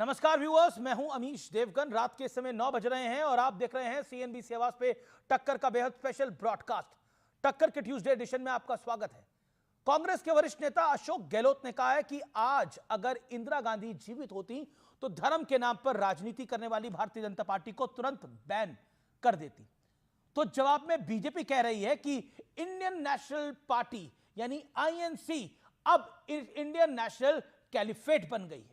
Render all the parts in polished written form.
नमस्कार व्यूअर्स, मैं हूं अमीश देवगन। रात के समय 9 बज रहे हैं और आप देख रहे हैं सीएनबीसी आवाज पे टक्कर का बेहद स्पेशल ब्रॉडकास्ट। टक्कर के ट्यूसडे एडिशन में आपका स्वागत है। कांग्रेस के वरिष्ठ नेता अशोक गहलोत ने कहा है कि आज अगर इंदिरा गांधी जीवित होती तो धर्म के नाम पर राजनीति करने वाली भारतीय जनता पार्टी को तुरंत बैन कर देती। तो जवाब में बीजेपी कह रही है कि इंडियन नेशनल पार्टी यानी आईएनसी अब इंडियन नेशनल कैलिफेट बन गई है।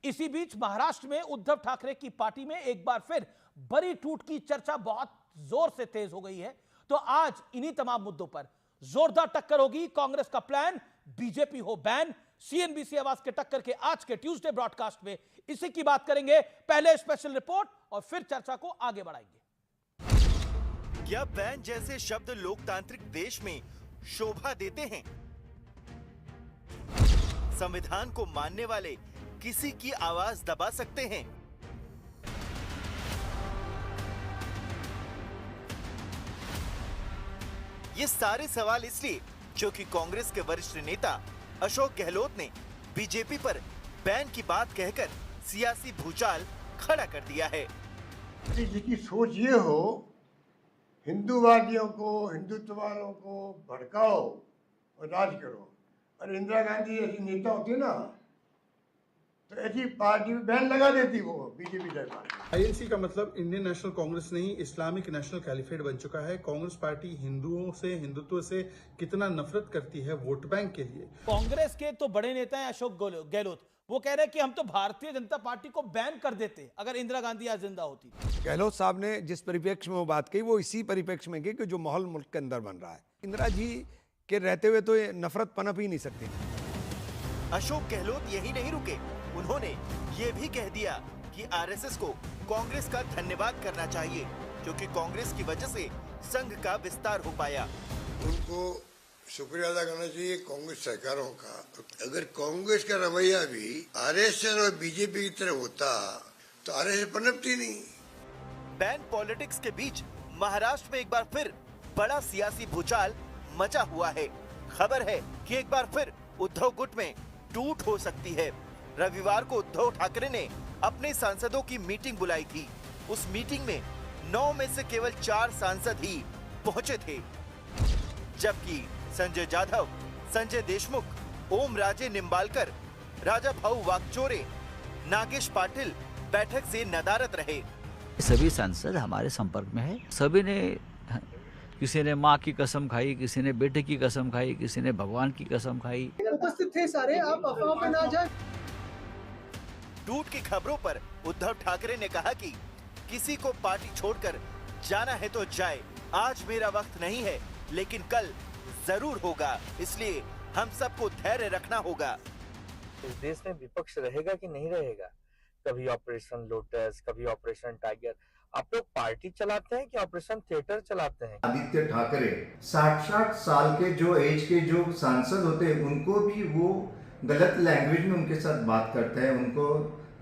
इसी बीच महाराष्ट्र में उद्धव ठाकरे की पार्टी में एक बार फिर बड़ी टूट की चर्चा बहुत जोर से तेज हो गई है। तो आज इन्हीं तमाम मुद्दों पर जोरदार टक्कर होगी। कांग्रेस का प्लान, बीजेपी हो बैन। सीएनबीसी आवाज के टक्कर के आज के ट्यूसडे ब्रॉडकास्ट में इसी की बात करेंगे। पहले स्पेशल रिपोर्ट और फिर चर्चा को आगे बढ़ाएंगे। क्या बैन जैसे शब्द लोकतांत्रिक देश में शोभा देते हैं? संविधान को मानने वाले किसी की आवाज दबा सकते हैं? ये सारे सवाल इसलिए क्योंकि कांग्रेस के वरिष्ठ नेता अशोक गहलोत ने बीजेपी पर बैन की बात कहकर सियासी भूचाल खड़ा कर दिया है। जिसकी सोच ये हो हिंदूवादियों को, हिंदुत्व वालों को भड़काओ और राज करो, और इंदिरा गांधी ऐसी नेता होती ना तो ऐसी पार्टी में बैन लगा देती वो बीजेपी सरकार। आईएनसी का मतलब इंडियन नेशनल कांग्रेस नहीं, इस्लामिक नेशनल कैलिफेट बन चुका है। कांग्रेस पार्टी हिंदुओं से, हिंदुत्व से कितना नफरत करती है वोट बैंक के लिए। कांग्रेस के तो बड़े नेता हैं अशोक गहलोत, वो कह रहे हैं कि हम तो भारतीय जनता पार्टी को बैन कर देते अगर इंदिरा गांधी आज जिंदा होती। गहलोत साहब ने जिस परिप्रेक्ष्य में वो बात कही वो इसी परिप्रेक्ष्य में की कि जो माहौल मुल्क के अंदर बन रहा है। इंदिरा जी के रहते हुए तो ये नफरत पनप ही नहीं सकती। अशोक गहलोत यही नहीं रुके, उन्होंने ये भी कह दिया कि आरएसएस को कांग्रेस का धन्यवाद करना चाहिए क्योंकि कांग्रेस की वजह से संघ का विस्तार हो पाया। उनको शुक्रिया अदा करना चाहिए कांग्रेस सरकारों का। अगर कांग्रेस का रवैया भी आरएसएस और बीजेपी की तरह होता तो आरएसएस पनपती नहीं। बैन पॉलिटिक्स के बीच महाराष्ट्र में एक बार फिर बड़ा सियासी भूचाल मचा हुआ है। खबर है कि एक बार फिर उद्धव गुट में टूट हो सकती है। रविवार को उद्धव ठाकरे ने अपने सांसदों की मीटिंग बुलाई थी। उस मीटिंग में 9 में से केवल 4 सांसद ही पहुंचे थे, जबकि संजय जाधव, संजय देशमुख, ओम राजे निम्बालकर, राजा भाऊ वाकचोरे, नागेश पाटिल बैठक से नदारद रहे। सभी सांसद हमारे संपर्क में है। सभी ने, किसी ने माँ की कसम खाई, किसी ने बेटे की कसम खाई, किसी ने भगवान की कसम खाई। उपस्थित थे सारे, आप अफवाह पे ना जाए। टूट की खबरों पर उद्धव ठाकरे ने कहा कि किसी को पार्टी छोड़कर जाना है तो जाए, आज मेरा वक्त नहीं है, लेकिन कल जरूर होगा, इसलिए हम सबको धैर्य रखना होगा। इस देश में विपक्ष रहेगा कि नहीं रहेगा? कभी ऑपरेशन लोटस, कभी ऑपरेशन टाइगर। आप लोग पार्टी चलाते हैं कि ऑपरेशन थिएटर चलाते हैं? आदित्य ठाकरे 60 साल के जो एज के जो सांसद होते हैं उनको भी वो गलत लैंग्वेज में उनके साथ बात करता है, उनको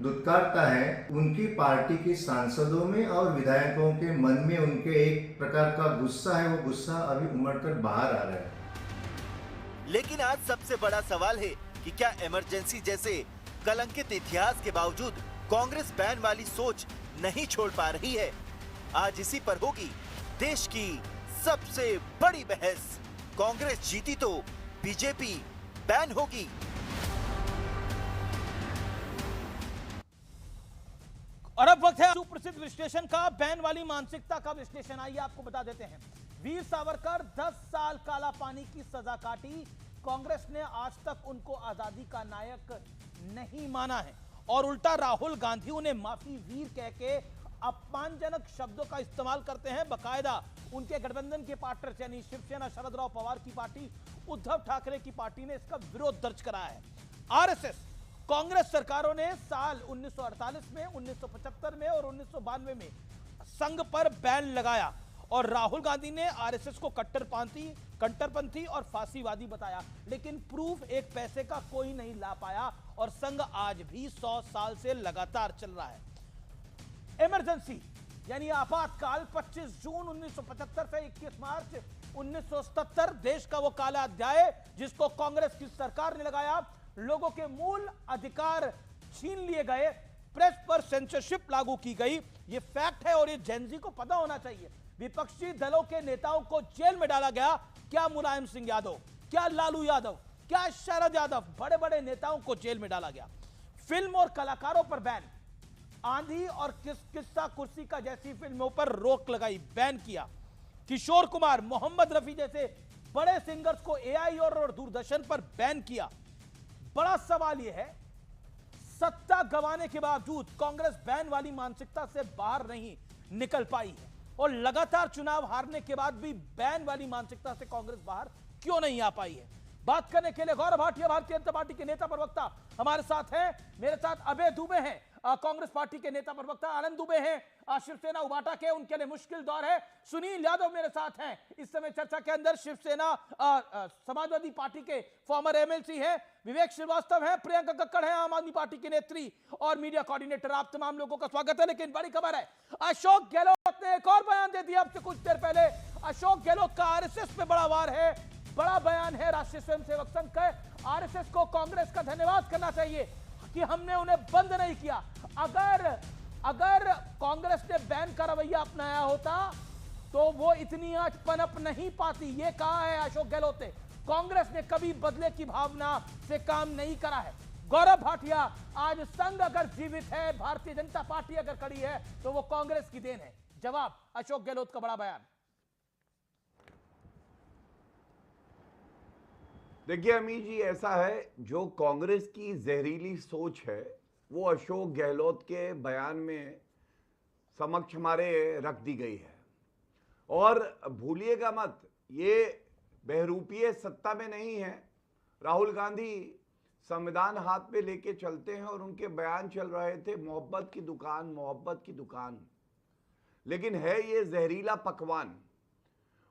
दुत्कारता है। उनकी पार्टी के सांसदों में और विधायकों के मन में उनके एक प्रकार का गुस्सा है, वो गुस्सा अभी उमड़ कर बाहर आ रहा है। लेकिन आज सबसे बड़ा सवाल है कि क्या इमरजेंसी जैसे कलंकित इतिहास के बावजूद कांग्रेस बैन वाली सोच नहीं छोड़ पा रही है? आज इसी पर होगी देश की सबसे बड़ी बहस। कांग्रेस जीती तो बीजेपी बैन होगी। और अब वक्त है सुप्रसिद्ध विश्लेषण का, बैन वाली मानसिकता का विश्लेषण। आइए आपको बता देते हैं। वीर सावरकर 10 साल काला पानी की सजा काटी। कांग्रेस ने आज तक उनको आजादी का नायक नहीं माना है और उल्टा राहुल गांधी उन्हें माफी वीर कह के अपमानजनक शब्दों का इस्तेमाल करते हैं। बकायदा उनके गठबंधन के पार्टनर यानी शिवसेना शरद राव पवार की पार्टी, उद्धव ठाकरे की पार्टी ने इसका विरोध दर्ज कराया है। आरएसएस, कांग्रेस सरकारों ने साल 1948 में, 1975 में और 1992 में संघ पर बैन लगाया और राहुल गांधी ने आरएसएस को कट्टरपंथी और फांसीवादी बताया, लेकिन प्रूफ एक पैसे का कोई नहीं ला पाया और संघ आज भी 100 साल से लगातार चल रहा है। इमरजेंसी यानी आपातकाल 25 जून 1975 से 21 मार्च 1977 देश का वो काला अध्याय जिसको कांग्रेस की सरकार ने लगाया। लोगों के मूल अधिकार छीन लिए गए, प्रेस पर सेंसरशिप लागू की गई। यह फैक्ट है और ये जेनजी को पता होना चाहिए। विपक्षी दलों के नेताओं को जेल में डाला गया। क्या मुलायम सिंह यादव, क्या लालू यादव, क्या शरद यादव, बड़े बड़े नेताओं को जेल में डाला गया। फिल्म और कलाकारों पर बैन, आंधी और किस्सा कुर्सी का जैसी फिल्मों पर रोक लगाई, बैन किया। किशोर कुमार, मोहम्मद रफी जैसे बड़े सिंगर्स को एआई और दूरदर्शन पर बैन किया। बड़ा सवाल यह है, सत्ता गंवाने के बावजूद कांग्रेस बैन वाली मानसिकता से बाहर नहीं निकल पाई है और लगातार चुनाव हारने के बाद भी बैन वाली मानसिकता से कांग्रेस बाहर क्यों नहीं आ पाई है। बात करने के लिए गौरव भाटिया, भारतीय जनता पार्टी के नेता प्रवक्ता हमारे साथ हैं। मेरे साथ अभय दुबे हैं, कांग्रेस पार्टी के नेता प्रवक्ता। आनंद दुबे हैं, शिवसेना उबाटा के, उनके लिए मुश्किल दौर है। सुनील यादव मेरे साथ हैं इस समय चर्चा के अंदर, शिवसेना समाजवादी पार्टी के फॉर्मर एमएलसी हैं। विवेक श्रीवास्तव हैं, प्रियंका कक्कड़ हैं, आम आदमी पार्टी की नेत्री और मीडिया कोऑर्डिनेटर। आप तमाम लोगों का स्वागत है। लेकिन बड़ी खबर है, अशोक गहलोत ने एक और बयान दे दिया आपसे कुछ देर पहले। अशोक गहलोत का आरएसएस पे बड़ा वार है, बड़ा बयान है राष्ट्रीय स्वयंसेवक संघ का। आरएसएस को कांग्रेस का धन्यवाद करना चाहिए कि हमने उन्हें बंद नहीं किया। अगर कांग्रेस ने बैन का रवैया अपनाया होता तो वो इतनी आज पनप नहीं पाती। ये कहा है अशोक गहलोत ने। कांग्रेस ने कभी बदले की भावना से काम नहीं करा है। गौरव भाटिया, आज संघ अगर जीवित है, भारतीय जनता पार्टी अगर खड़ी है तो वो कांग्रेस की देन है। जवाब, अशोक गहलोत का बड़ा बयान। देखिए अमीर जी, ऐसा है, जो कांग्रेस की जहरीली सोच है वो अशोक गहलोत के बयान में समक्ष हमारे रख दी गई है। और भूलिएगा मत, ये बहरूपीय सत्ता में नहीं है। राहुल गांधी संविधान हाथ में लेके चलते हैं और उनके बयान चल रहे थे मोहब्बत की दुकान, मोहब्बत की दुकान। लेकिन है ये जहरीला पकवान।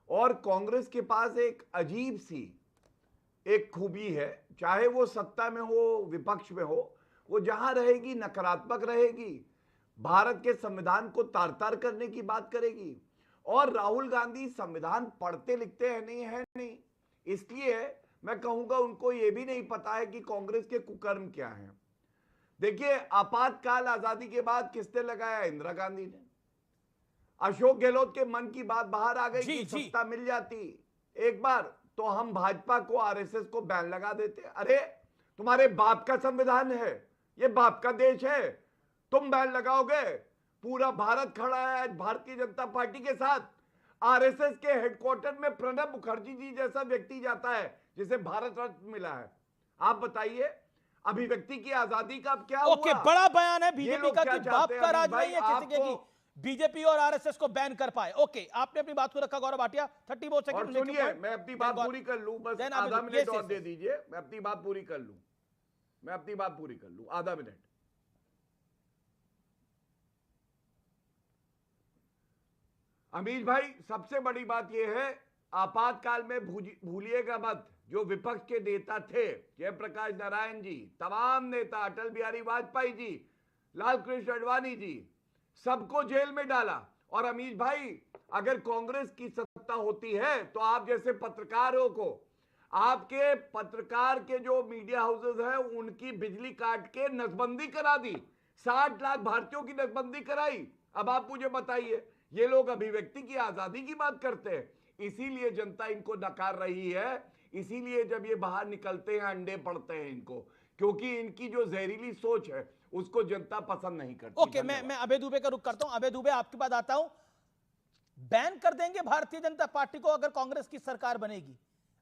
और कांग्रेस के पास एक अजीब सी एक खूबी है, चाहे वो सत्ता में हो, विपक्ष में हो, वो जहां रहेगी नकारात्मक रहेगी, भारत के संविधान को तार तार करने की बात करेगी। और राहुल गांधी संविधान पढ़ते लिखते हैं नहीं, इसलिए मैं कहूंगा उनको ये भी नहीं पता है कि कांग्रेस के कुकर्म क्या हैं। देखिए, आपातकाल आजादी के बाद किसने लगाया? इंदिरा गांधी ने। अशोक गहलोत के मन की बात बाहर आ गई कि सत्ता मिल जाती एक बार तो हम भाजपा को, आरएसएस को बैन लगा देते। अरे तुम्हारे बाप का संविधान है, ये बाप का देश है, तुम बैन लगाओगे? पूरा भारत खड़ा है आज भारतीय जनता पार्टी के साथ। आरएसएस के हेडक्वार्टर में प्रणब मुखर्जी जी जैसा व्यक्ति जाता है जिसे भारत रत्न मिला है। आप बताइए, अभिव्यक्ति की आजादी का अब क्या हुआ? ओके, बड़ा बयान है बीजेपी का कि बाप का राज नहीं है किसी के, बीजेपी और आरएसएस को बैन कर पाए। ओके, आपने अपनी बात को रखा गौरव भाटिया। 30 बहुत सेकंड सुनिए, मैं अपनी बात पूरी कर लूं, बस आधा मिनट और दे दीजिए, मैं अपनी बात पूरी कर लूं, आधा मिनट। अमीर भाई, सबसे बड़ी बात यह है, आपातकाल में भूलिएगा मत, जो विपक्ष के नेता थे, जयप्रकाश नारायण जी, तमाम नेता, अटल बिहारी वाजपेयी जी, लाल कृष्ण आडवाणी जी, सबको जेल में डाला। और अमीर भाई, अगर कांग्रेस की सत्ता होती है तो आप जैसे पत्रकारों को, आपके पत्रकार के जो मीडिया हाउसेस हैं उनकी बिजली काट के नसबंदी करा दी, 60 लाख भारतीयों की नसबंदी कराई। अब आप मुझे बताइए, ये लोग अभिव्यक्ति की आजादी की बात करते हैं, इसीलिए जनता इनको नकार रही है। इसीलिए जब ये बाहर निकलते हैं अंडे पड़ते हैं इनको, क्योंकि इनकी जो जहरीली सोच है उसको जनता पसंद नहीं करती। ओके, मैं अभय दुबे का रुख करता हूं। अभय दुबे, आपके पास आता हूं। बैन कर देंगे भारतीय जनता पार्टी को अगर कांग्रेस की सरकार बनेगी?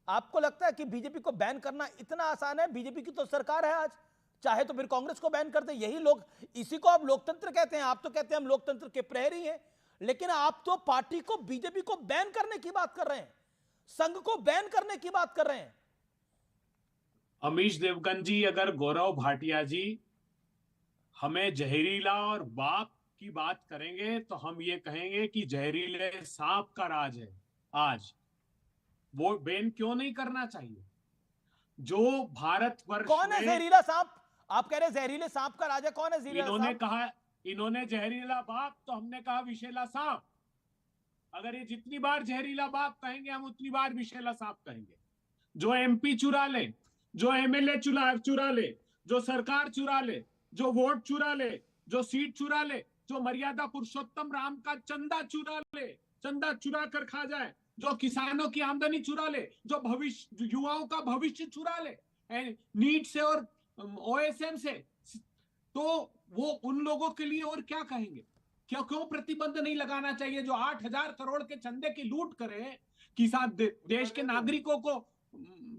आपको लगता है कि बीजेपी को बैन करना इतना आसान है? बीजेपी की तो सरकार है आज, चाहे तो फिर कांग्रेस को बैन कर दे। यही लोग, इसी को आप लोकतंत्र कहते हैं। आप तो कहते हैं हम लोकतंत्र के प्रहरी हैं, लेकिन आप तो पार्टी को, बीजेपी को बैन करने की बात कर रहे हैं, संघ को बैन करने की बात कर रहे हैं। अमीश देवगन जी, अगर गौरव भाटिया जी हमें जहरीला और बाप की बात करेंगे तो हम ये कहेंगे कि जहरीले सांप का राज है आज। वो बैन क्यों नहीं करना चाहिए? जो भारतवर्ष कौन है जहरीला सांप? आप कह रहे हैं जहरीले सांप का राज है, कौन है जहरीला सांप? इन्होंने कहा, इन्होंने जहरीला बाप, तो हमने कहा विषैला सांप। अगर ये जितनी बार जहरीला बाप कहेंगे हम उतनी बार विषैला सांप कहेंगे। जो एमपी चुरा ले, जो एमएलए चुरा ले, जो सरकार चुरा ले, जो वोट चुरा ले, जो सीट चुरा ले, जो मर्यादा पुरुषोत्तम राम का चंदा चुरा ले, चंदा चुरा कर खा जाए, जो किसानों की आमदनी चुरा ले, जो भविष्य युवाओं का भविष्य चुरा ले नीट से और ओएसएम से, तो वो उन लोगों के लिए और क्या कहेंगे? क्यों प्रतिबंध नहीं लगाना चाहिए? जो 8,000 करोड़ के चंदे की लूट करे, किसान देश के नागरिकों को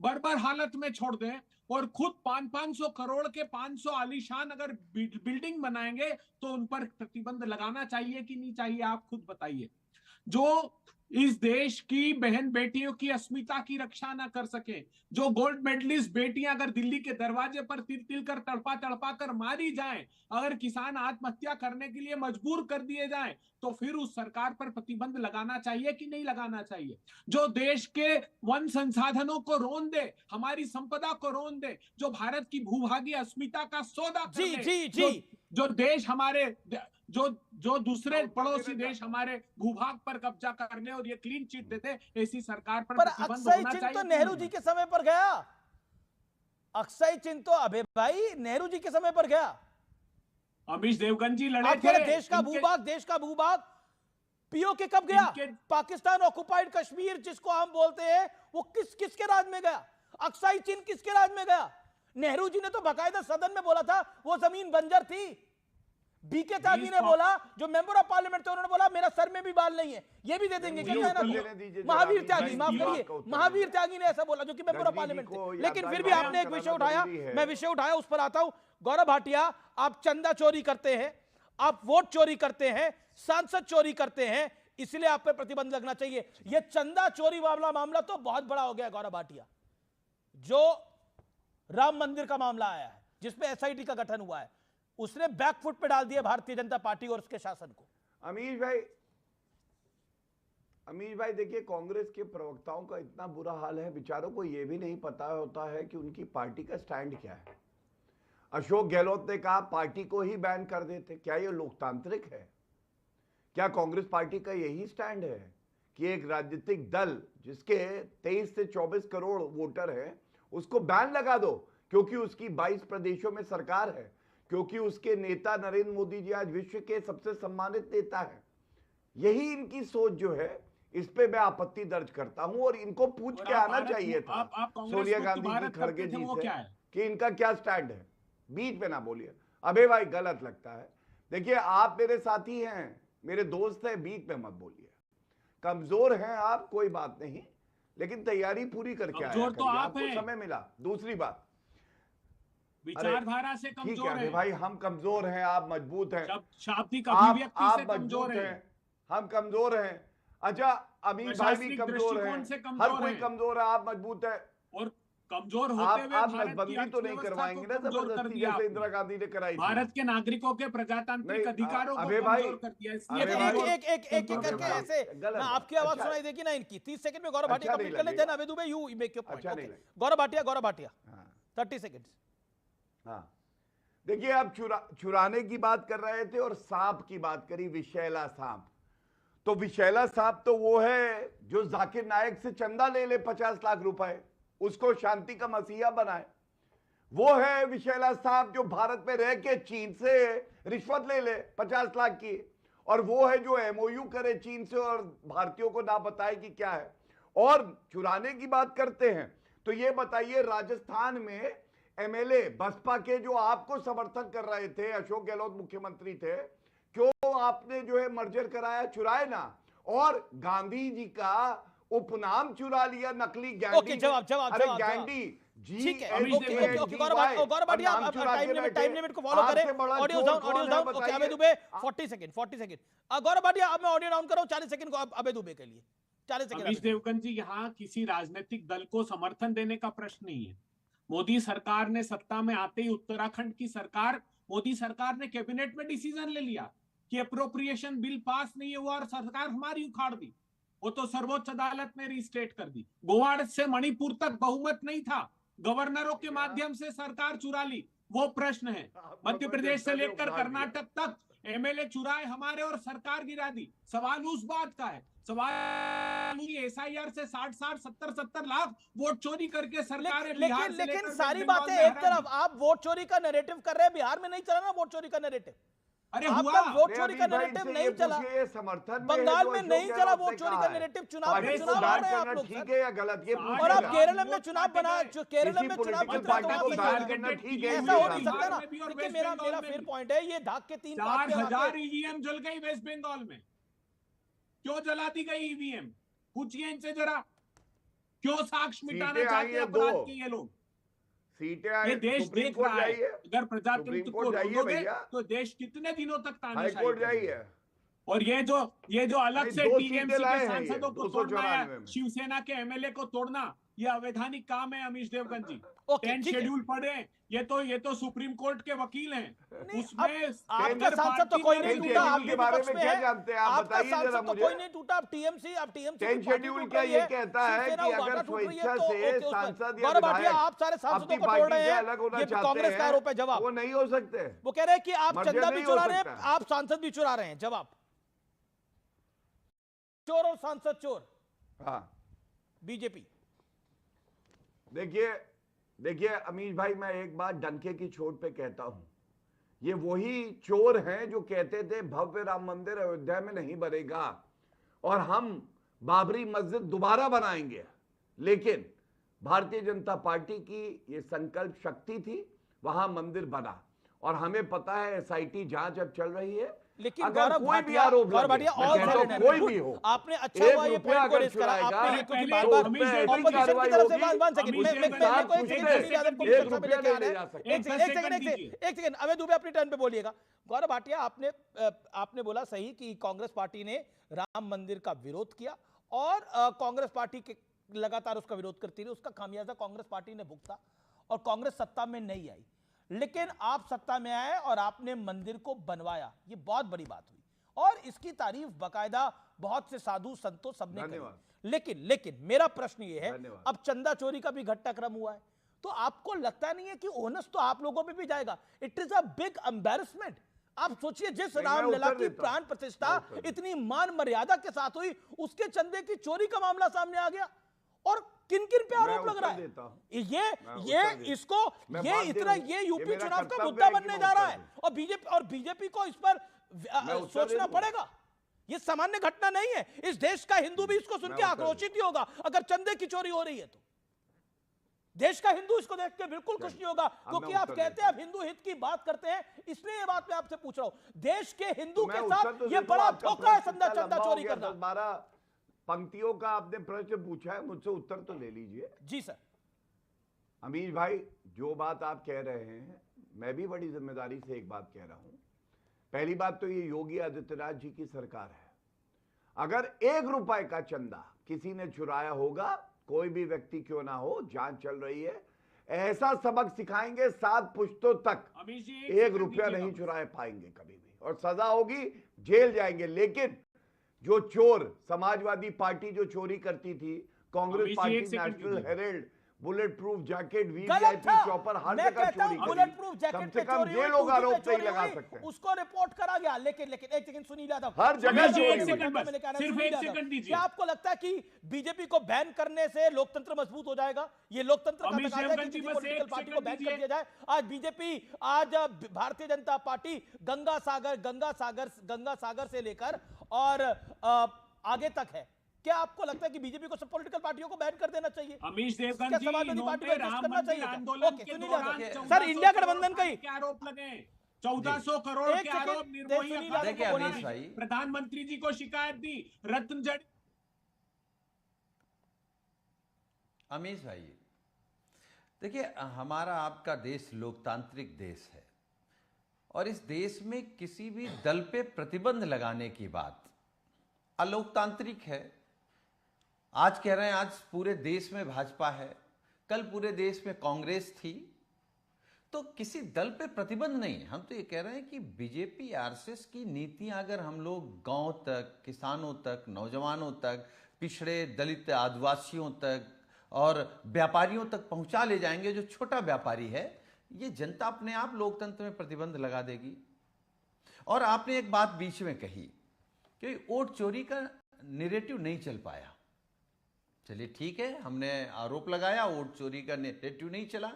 बर्बर हालत में छोड़ दें और खुद 500 करोड़ के 500 आलीशान अगर बिल्डिंग बनाएंगे तो उन पर प्रतिबंध लगाना चाहिए कि नहीं चाहिए? आप खुद बताइए। जो इस देश की बहन बेटियों की अस्मिता की रक्षा ना कर सके, जो गोल्ड मेडलिस्ट बेटियां अगर दिल्ली के दरवाजे पर तिल तिल कर तड़पा तड़पा कर मारी जाएं, अगर किसान आत्महत्या करने के लिए मजबूर कर दिए जाएं, तो फिर उस सरकार पर प्रतिबंध लगाना चाहिए कि नहीं लगाना चाहिए? जो देश के वन संसाधनों को रोन दे, हमारी संपदा को रोन दे, जो भारत की भूभागीय अस्मिता का सौदा कर ले, जो देश हमारे जो दूसरे पड़ोसी देश हमारे भूभाग पर कब्जा करने और ये क्लीन चिट देते, ऐसी सरकार पर प्रतिबंध होना चाहिए। तो नेहरू जी के समय पर गया, अक्षय चिन्ह तो अबे भाई नेहरू जी के समय पर गया। अमीश देवगन जी लड़े थे। देश का भूभाग पीओके कब गया? पाकिस्तान ऑक्युपाइड कश्मीर जिसको हम बोलते हैं, वो किसके राज में गया? अक्षय चिन्ह किसके राज में गया? नेहरू जी ने तो बाकायदा सदन में बोला था वो जमीन बंजर थी। बीके त्यागी ने बोला, जो मेंबर ऑफ पार्लियामेंट थे, उन्होंने बोला मेरा सर में भी बाल नहीं है, ये भी दे देंगे। महावीर त्यागी, माफ करिए, महावीर त्यागी ने ऐसा बोला, जो कि मेंबर ऑफ पार्लियामेंट थे। लेकिन फिर भी आपने एक विषय उठाया, मैं विषय उठाया, उस पर आता हूं। गौरव भाटिया, आप चंदा चोरी करते हैं, आप वोट चोरी करते हैं, सांसद चोरी करते हैं, इसलिए आप पे प्रतिबंध लगना चाहिए। यह चंदा चोरी वाला मामला तो बहुत बड़ा हो गया गौरव भाटिया। जो राम मंदिर का मामला आया है, जिसपे एसआईटी का गठन हुआ है, उसने बैकफुट पे डाल दिया भारतीय जनता पार्टी और उसके शासन को। अमीश भाई देखिए, कांग्रेस के प्रवक्ताओं का इतना बुरा हाल है, बेचारों को यह भी नहीं पता होता है कि उनकी पार्टी का स्टैंड क्या है। अशोक गहलोत ने कहा पार्टी को ही बैन कर देते। क्या यह लोकतांत्रिक है? क्या कांग्रेस पार्टी का यही स्टैंड है कि एक राजनीतिक दल जिसके 23 से 24 करोड़ वोटर हैं, उसको बैन लगा दो क्योंकि उसकी 22 प्रदेशों में सरकार है, क्योंकि उसके नेता नरेंद्र मोदी जी आज विश्व के सबसे सम्मानित नेता हैं? यही इनकी सोच जो है, इस पे मैं आपत्ति दर्ज करता हूं और इनको पूछ के आना चाहिए था सोनिया गांधी जी, खड़गे जी से कि इनका क्या स्टैंड है। बीच में ना बोलिए अबे भाई, गलत लगता है। देखिए, आप मेरे साथी हैं, मेरे दोस्त हैं, बीच में मत बोलिए। कमजोर हैं आप, कोई बात नहीं, लेकिन तैयारी पूरी करके आया तो आपको समय मिला। दूसरी बात, विचारधारा से कमजोर है भाई, हम कमजोर हैं, आप मजबूत हैं। शाब्दिक अभिव्यक्ति से कमजोर हैं, हम कमजोर हैं। अच्छा, अमीर भाई भी कमजोर हैं, हर कोई कमजोर है, आप मजबूत है। और कमजोर होते हुए आप नसबंदी तो नहीं करवाएंगे ना जबरदस्ती, जैसे इंदिरा गांधी ने कराई। भारत के नागरिकों के प्रजातांत्रिक अधिकारों को कमजोर कर दिया। एक करके ऐसे आपकी आवाज सुनाई देगी ना इनकी। 30 सेकंड में गौरव भाटिया कंप्लीट कर ले, देन अबे Dubey you make your point. Gaurav Bhatia 30 second. हाँ, देखिए, आप चुराने की बात कर रहे थे और सांप की बात करी, विशैला सांप। तो विशैला सांप तो वो है जो जाकिर नायक से चंदा ले ले 50 लाख रुपए, उसको शांति का मसीहा बनाए। वो है विशैला सांप जो भारत में रह के चीन से रिश्वत ले ले 50 लाख की, और वो है जो एमओयू करे चीन से और भारतीयों को ना बताए कि क्या है। और चुराने की बात करते हैं तो ये बताइए, राजस्थान में एमएलए बसपा के जो आपको समर्थन कर रहे थे, अशोक गहलोत मुख्यमंत्री थे, क्यों आपने जो है मर्जर कराया? चुराए ना। और गांधी जी का उपनाम चुरा लिया, नकली गैंडी। जवाब गैंडी जी, ठीक है। गौरव भाटिया, टाइम लिमिट को फॉलो करें। Audio down. ओके, अबे दुबे 40 सेकंड। गौरव भाटिया, अब मैं ऑडियो डाउन कर रहा हूं 40 सेकंड को अबे दुबे के लिए। 40 सेकंड। अमीश देवगन जी, यहाँ किसी राजनीतिक दल को समर्थन देने का प्रश्न नहीं है। मोदी सरकार ने सत्ता में आते ही उत्तराखंड की सरकार, मोदी सरकार ने कैबिनेट में डिसीजन ले लिया कि अप्रोप्रिएशन बिल पास नहीं हुआ और सरकार हमारी उखाड़ दी। वो तो सर्वोच्च अदालत ने रीस्टेट कर दी। गोवा से मणिपुर तक बहुमत नहीं था, गवर्नरों के माध्यम से सरकार चुरा ली। वो प्रश्न है। मध्य प्रदेश से लेकर कर्नाटक तक एमएलए चुराए हमारे और सरकार गिरा दी। सवाल उस बात का है, सवाल एसआईआर से 60 70 लाख वोट चोरी करके सरकार। लेकिन सारी बातें एक तरफ, आप वोट चोरी का नैरेटिव कर रहे हैं, बिहार में नहीं चला ना वोट चोरी का नैरेटिव। अरे आपका हुआ वोट चोरी का नैरेटिव नहीं चला, समर्थन बंगाल में नहीं चला वोट चोरी का नैरेटिव। चुनाव में चुनाव आ रहे हैं आप लोग ठीक है या गलत, ये और आप केरल में चुनाव बना, जो केरल में चुनाव पॉलिटिकल जीता तो पार्टी आप को नहीं बैन जीते। करना ठीक है, ऐसा हो नहीं सकता ना। में भी और देखिए वेस्ट मेरा बंगाल में फिर भी। पॉइंट है, ये धाक के 3 4000 ईवीएम जल गई वेस्ट बंगाल में। क्यों जला दी गई ईवीएम? पूछिए इनसे जरा, क्यों साक्ष्य मिटाना चाहते हैं अपराध के ये लोग? सीटें ये आई, देश सुप्रीम देख कोर्ट रहा है। जाइए, अगर प्रजातंत्र सुप्रीम को कोर्ट जाइए रोकोगे भैया, तो देश कितने दिनों तक हाई तानाशाही कोर्ट करेगा? जाइए। और ये जो अलग नहीं, से 2 टीएमसी सीटें के लाए हैं सांसदों ये, को तोड़ना 294 है, में। शिवसेना के एमएलए को तोड़ना, ये अवैधानिक काम है अमीश देवगन जी। ओके, 10 ठीक है। शेड्यूल पढ़ रहे हैं, ये तो सुप्रीम कोर्ट के वकील हैं। उसमें आपका सांसद तो कोई नहीं टूटा, आप के बारे विपक्ष में में क्या है। जानते हैं आप? आपका बताइए जरा सांसद तो मुझे। कोई नहीं टूटा, आप टीएमसी 10 शेड्यूल क्या ये कहता है कि अगर स्वेच्छा से सांसद या गौरव भाटिया विधायक आप सारे सांसदों अपनी को तोड़ पार्टी रहे से हैं, अलग होना ये चाहते कांग्रेस का हैं, आरोप है। जवाब वो नहीं हो सकते। वो कह रहे हैं कि आप मर्जर चंदा भी नहीं हो चुरा रहे हैं, सकता। आप सांसद भी चुरा रहे हैं। जवाब, चोर और सांसद चोर। हाँ, बीजेपी। देखिए अमीश भाई, मैं एक बात डंके की चोट पे कहता हूं, ये वही चोर हैं जो कहते थे भव्य राम मंदिर अयोध्या में नहीं बनेगा और हम बाबरी मस्जिद दोबारा बनाएंगे। लेकिन भारतीय जनता पार्टी की ये संकल्प शक्ति थी, वहां मंदिर बना। और हमें पता है एसआईटी जांच अब चल रही है। लेकिन अगर गौरव कोई भी भाटिया, आरोप गौरव लगे, भाटिया मैं और कहता हूं कोई भी हो, आपने अच्छा हुआ ये पॉइंट को रेज करा। आपने क्योंकि बार-बार ऑपोजिशन की तरफ से 1 सेकंड मैं को एक सेकंड सुनील यादव को चर्चा में लेके आ रहे हैं। एक सेकंड अवैध दुबे अपनी टर्न पे बोलिएगा। गौरव भाटिया, आपने बोला सही कि कांग्रेस पार्टी ने राम मंदिर का विरोध किया और कांग्रेस पार्टी के लगातार उसका विरोध करती रही, उसका खामियाजा कांग्रेस पार्टी ने भुगता और कांग्रेस सत्ता में नहीं आई। लेकिन आप सत्ता में आए और आपने मंदिर को बनवाया, ये बहुत बड़ी बात हुई और इसकी तारीफ बाकायदा बहुत से साधु संतों सबने करी। लेकिन मेरा प्रश्न ये है, अब चंदा चोरी का भी घटनाक्रम हुआ है, तो आपको लगता नहीं है कि ओनस तो आप लोगों पे भी जाएगा? It is a big embarrassment. आप सोचिए, जिस रामलला की प्राण प्रतिष्ठा इतनी मान मर्यादा के साथ हुई, उसके चंदे की चोरी का मामला सामने आ गया और किन किन पे आरोप लग रहा है? ये यूपी चुनाव का मुद्दा बनने जा रहा है और बीजेपी को इस पर सोचना पड़ेगा। ये सामान्य घटना नहीं है। इस देश का हिंदू भी इसको सुन के आक्रोशित ही होगा अगर चंदे की चोरी हो रही है तो। देश का हिंदू इसको देख के बिल्कुल खुश नहीं होगा, क्योंकि आप कहते हैं आप हिंदू हित की बात करते हैं, इसलिए ये बात मैं आपसे पूछ रहा हूं। देश के हिंदू के साथ ये बड़ा धोखा है चंदा चोरी करना। 12 पंक्तियों का आपने प्रश्न पूछा है, मुझसे उत्तर तो ले लीजिए। जी सर। अमीश भाई, जो बात आप कह रहे हैं, मैं भी बड़ी जिम्मेदारी से एक बात कह रहा हूं। पहली बात तो ये योगी आदित्यनाथ जी की सरकार है। अगर 1 रुपए का चंदा किसी ने चुराया होगा, कोई भी व्यक्ति क्यों ना हो, जांच चल रही है, ऐसा सबक सिखाएंगे 7 पुश्तों तक 1 रुपया नहीं चुरा पाएंगे कभी भी, और सजा होगी, जेल जाएंगे। लेकिन जो चोर, समाजवादी पार्टी जो चोरी करती थी, Congress party National Herald, bullet proof jacket, VVIP chopper, हर जगह चोरी, बुलेट प्रूफ जैकेट कम से कम ये लोग आरोप नहीं लगा सकते। उसको रिपोर्ट करा गया। लेकिन एक सेकंड सुनील यादव, हर जगह सिर्फ एक सेकंड दीजिए। क्या आपको लगता है कि बीजेपी को बैन करने से लोकतंत्र मजबूत हो जाएगा? ये लोकतंत्र का तकाजा है कि किसी पॉलिटिकल पार्टी को बैन कर दिया जाए। आज बीजेपी, आज भारतीय जनता पार्टी गंगा सागर से लेकर और आगे तक है। क्या आपको लगता है कि बीजेपी को सब पॉलिटिकल पार्टियों को बैन कर देना चाहिए? अमीश देवगन जी, इन्होंने राम मंदिर आंदोलन के दौरान सर इंडिया गठबंधन का ही आरोप लगे, 1400 करोड़ के आरोप निर्मोही प्रधानमंत्री जी को शिकायत दी, रत्न जड़। अमीश भाई, देखिए, हमारा आपका देश लोकतांत्रिक देश है और इस देश में किसी भी दल पे प्रतिबंध लगाने की बात अलोकतांत्रिक है। आज कह रहे हैं आज पूरे देश में भाजपा है, कल पूरे देश में कांग्रेस थी, तो किसी दल पे प्रतिबंध नहीं। हम तो ये कह रहे हैं कि बीजेपी आरएसएस की नीतियां अगर हम लोग गांव तक, किसानों तक, नौजवानों तक, पिछड़े दलित आदिवासियों तक और व्यापारियों तक पहुंचा ले जाएंगे, जो छोटा व्यापारी है, ये जनता अपने आप लोकतंत्र में प्रतिबंध लगा देगी। और आपने एक बात बीच में कही कि वोट चोरी का नैरेटिव नहीं चल पाया। चलिए ठीक है, हमने आरोप लगाया वोट चोरी का नैरेटिव नहीं चला।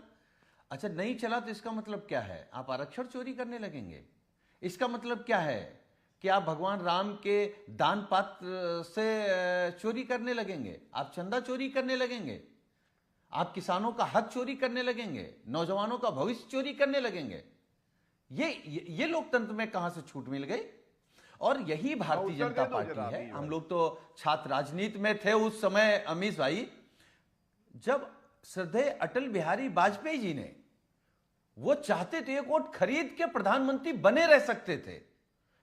अच्छा, नहीं चला तो इसका मतलब क्या है? आप आरक्षण चोरी करने लगेंगे? इसका मतलब क्या है कि आप भगवान राम के दान पात्र से चोरी करने लगेंगे, आप चंदा चोरी करने लगेंगे, आप किसानों का हक चोरी करने लगेंगे, नौजवानों का भविष्य चोरी करने लगेंगे। ये लोकतंत्र में कहां से छूट मिल गई? और यही भारतीय जनता पार्टी है। हम लोग तो छात्र राजनीति में थे उस समय अमीश भाई, जब श्रद्धेय अटल बिहारी वाजपेयी जी ने वो चाहते थे एक वोट खरीद के प्रधानमंत्री बने रह सकते थे,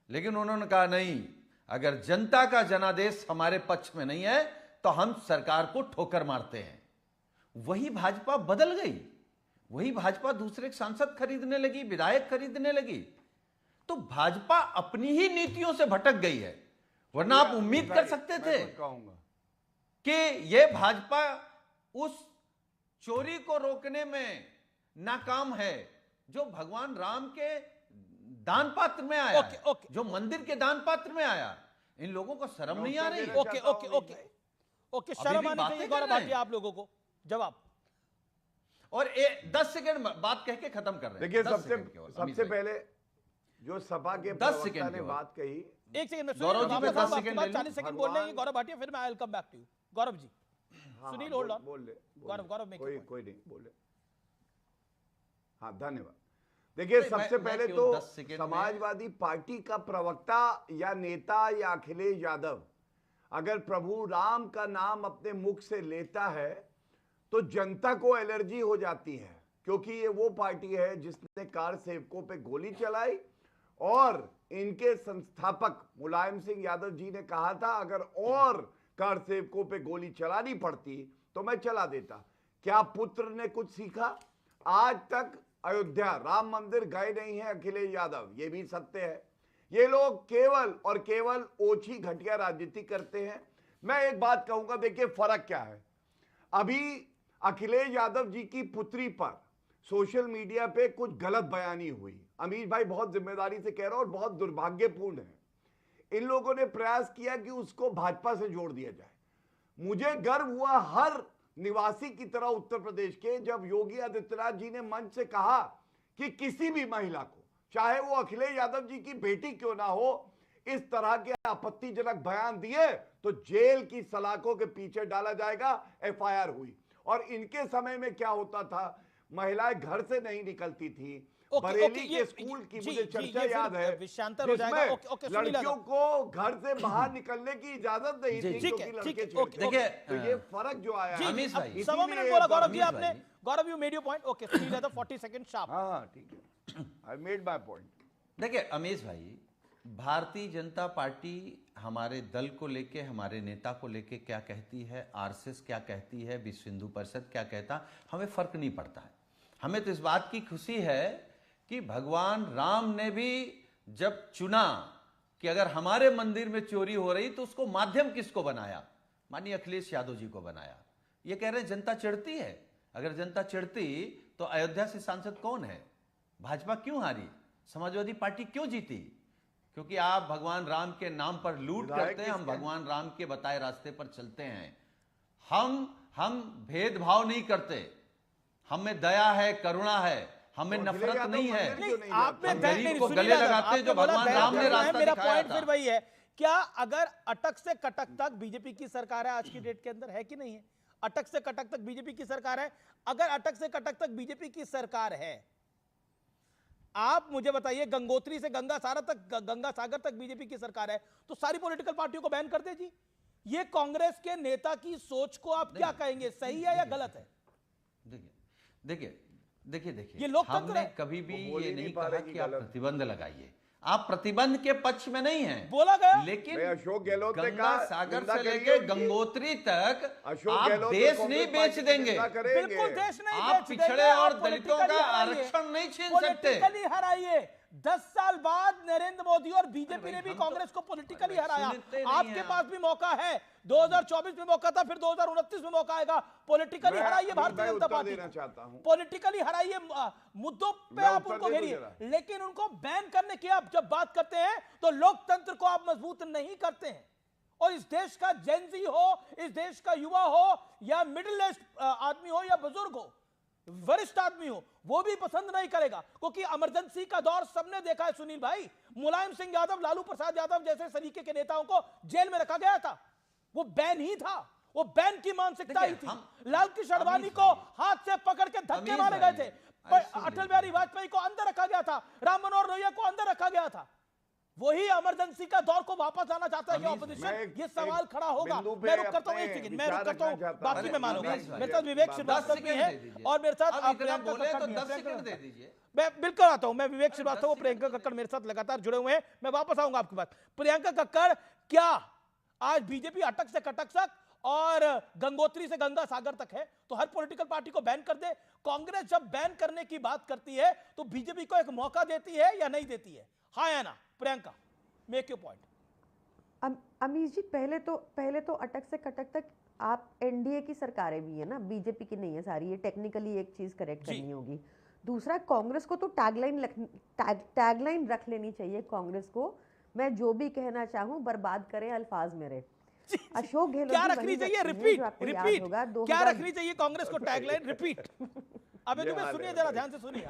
लेकिन उन्होंने कहा नहीं, अगर जनता का जनादेश हमारे पक्ष में नहीं है तो हम सरकार को ठोकर मारते हैं। वही भाजपा बदल गई, वही भाजपा दूसरे सांसद खरीदने लगी, विधायक खरीदने लगी। तो भाजपा अपनी ही नीतियों से भटक गई है। वरना आप उम्मीद कर सकते थे कि यह भाजपा उस चोरी को रोकने में नाकाम है जो भगवान राम के दान पात्र में आया है, जो मंदिर के दान पात्र में आया। इन लोगों को शर्म नहीं आ रही? ओके, शर्म आनी चाहिए गौरव भाटिया आप लोगों को। जवाब और 10 सेकंड बात कह के खत्म कर रहे हैं। देखिए, सबसे पहले जो सपा के प्रवक्ता ने बात कही, एक सेकंड में गौरव जी, 10 सेकंड बोल लेंगे गौरव भाटिया, फिर मैं I will come back to you. Gaurav ji, Sunil hold on, बोल ले। गौरव में कोई नहीं बोले। हाँ, धन्यवाद। देखिए, सबसे पहले तो समाजवादी पार्टी का प्रवक्ता या नेता या अखिलेश यादव अगर प्रभु राम का नाम अपने मुख से लेता है तो जनता को एलर्जी हो जाती है, क्योंकि ये वो पार्टी है जिसने कार सेवकों पे गोली चलाई। और इनके संस्थापक मुलायम सिंह यादव जी ने कहा था अगर और कार सेवकों पे गोली चलानी पड़ती तो मैं चला देता। क्या पुत्र ने कुछ सीखा? आज तक अयोध्या राम मंदिर गए नहीं है अखिलेश यादव, ये भी सत्य है। ये लोग केवल और केवल ओछी घटिया राजनीति करते हैं। मैं एक बात कहूंगा, देखिए फर्क क्या है। अभी अखिलेश यादव जी की पुत्री पर सोशल मीडिया पे कुछ गलत बयानी हुई। अमीश भाई बहुत जिम्मेदारी से कह रहा हूं और बहुत दुर्भाग्यपूर्ण है। इन लोगों ने प्रयास किया कि उसको भाजपा से जोड़ दिया जाए। मुझे गर्व हुआ हर निवासी की तरह उत्तर प्रदेश के, जब योगी आदित्यनाथ जी ने मंच से कहा कि किसी भी महिला को, चाहे वो अखिलेश यादव जी की बेटी क्यों ना हो, इस तरह के आपत्तिजनक बयान दिए तो जेल की सलाखों के पीछे डाला जाएगा। एफआईआर हुई। और इनके समय में क्या होता था, महिलाएं घर से नहीं निकलती थी। बरेली के स्कूल की मुझे चर्चा याद है जिसमें लड़कियों को घर से बाहर निकलने की इजाजत नहीं थी क्योंकि लड़के देखिए, तो ये फर्क जो आया है। अमीश भाई, सवा मिनट बोला गौरव जी आपने। Gaurav you made your point. Okay, Sunil 40 second sharp. हाँ ठीक है, आई मेड माय पॉइंट। देखिए अमीश भाई, भारतीय जनता पार्टी हमारे दल को लेके, हमारे नेता को लेके क्या कहती है, आरएसएस क्या कहती है, विश्व हिंदू परिषद क्या कहता, हमें फर्क नहीं पड़ता है। हमें तो इस बात की खुशी है कि भगवान राम ने भी जब चुना कि अगर हमारे मंदिर में चोरी हो रही तो उसको माध्यम किसको बनाया? माननीय अखिलेश यादव जी को बनाया। ये कह रहे हैं जनता चिढ़ती है। अगर जनता चिढ़ती तो अयोध्या से सांसद कौन है? भाजपा क्यों हारी? समाजवादी पार्टी क्यों जीती? क्योंकि आप भगवान राम के नाम पर लूट करते हैं, हम भगवान राम के बताए रास्ते पर चलते हैं। हम भेदभाव नहीं करते, हमें दया है, करुणा है, हमें नफरत नहीं है। आपने गरीब को गले लगाते जो भगवान राम ने रास्ता मेरा दिखाया पॉइंट था। फिर वही है, क्या अगर अटक से कटक तक बीजेपी की सरकार है आज की डेट के अंदर, है कि नहीं है? अटक से कटक तक बीजेपी की सरकार है। अगर अटक से कटक तक बीजेपी की सरकार है, आप मुझे बताइए, गंगोत्री से गंगा सागर तक बीजेपी की सरकार है, तो सारी पॉलिटिकल पार्टियों को बैन कर दे जी। ये कांग्रेस के नेता की सोच को आप क्या कहेंगे, सही है या गलत है? देखिए ये लोकतंत्र हमने है। कभी भी ये नहीं कहा कि आप प्रतिबंध लगाइए। आप प्रतिबंध के पक्ष में नहीं हैं, बोला गया। लेकिन अशोक गहलोत ने गंगा कहा सागर से लेके गंगोत्री तक आप देश नहीं बेच देंगे। बिल्कुल देश नहीं आप बेच पिछड़े देंगे। और आप दलितों का आरक्षण नहीं छीन सकते। पॉलिटिकली हराइए। 10 साल बाद नरेंद्र मोदी और बीजेपी ने भी कांग्रेस को पॉलिटिकली हराया। आपके पास भी मौका है, 2024 में मौका था, फिर 2029 में मौका आएगा। पॉलिटिकली हराइए भारतीय जनता पार्टी को, पॉलिटिकली हराइए, मुद्दों पे आप उनको घेरिए, लेकिन उनको बैन करने की आप जब बात करते हैं तो लोकतंत्र को आप मजबूत नहीं करते हैं। और इस देश का जेनजी हो, इस देश का युवा हो या मिडिल एज आदमी हो या बुजुर्ग हो, वरिष्ठ आदमी हो, वो भी पसंद नहीं करेगा, क्योंकि इमरजेंसी का दौर सबने देखा है सुनील भाई। मुलायम सिंह यादव, लालू प्रसाद यादव जैसे सलीके के नेताओं को जेल में रखा गया था, वो बैन ही था, वो बैन की मानसिकता ही थी। लाल कृष्ण आडवाणी को हाथ से पकड़ के धक्के मारे गए थे, अटल बिहारी वाजपेयी को अंदर रखा गया था, राम मनोहर लोहिया को अंदर रखा गया था। वही इमरजेंसी का दौर को वापस लाना चाहता है कि ऑपोजिशन? ये सवाल खड़ा होगा। मैं रुक करता हूं, एक सेकंड मैं रुक करता हूं, बाकी मैं मानूंगा। मेरे साथ विवेक श्रीवास्तव भी है और मेरे साथ आप प्रियंका कक्कड़ भी हैं। मैं बिल्कुल आता हूं, मैं विवेक श्रीवास्तव और प्रियंका कक्कड़ मेरे साथ लगातार जुड़े हुए हैं। मैं वापस आऊंगा आपके पास। प्रियंका कक्कड़, क्या आज बीजेपी अटक से कटक और गंगोत्री से गंगा सागर तक है, तो हर पॉलिटिकल पार्टी को बैन कर दे? कांग्रेस जब बैन करने की बात करती है तो बीजेपी को एक मौका देती है या नहीं देती है? हाँ या ना? Priyanka, make your point. Amish ji, पहले तो अटक से कटक तक आप एनडीए की सरकारें भी है ना, बीजेपी की नहीं है सारी, ये टेक्निकली एक चीज करेक्ट करनी होगी। दूसरा, कांग्रेस को तो टैगलाइन रख लेनी चाहिए कांग्रेस को, मैं जो भी कहना चाहूं बर्बाद करें अल्फाज मेरे। अशोक गहलोत क्या रखनी चाहिए? रिपीट क्या रखनी चाहिए कांग्रेस को टैगलाइन? रिपीट। अबे तुम्हें सुनिए, जरा ध्यान से सुनिए।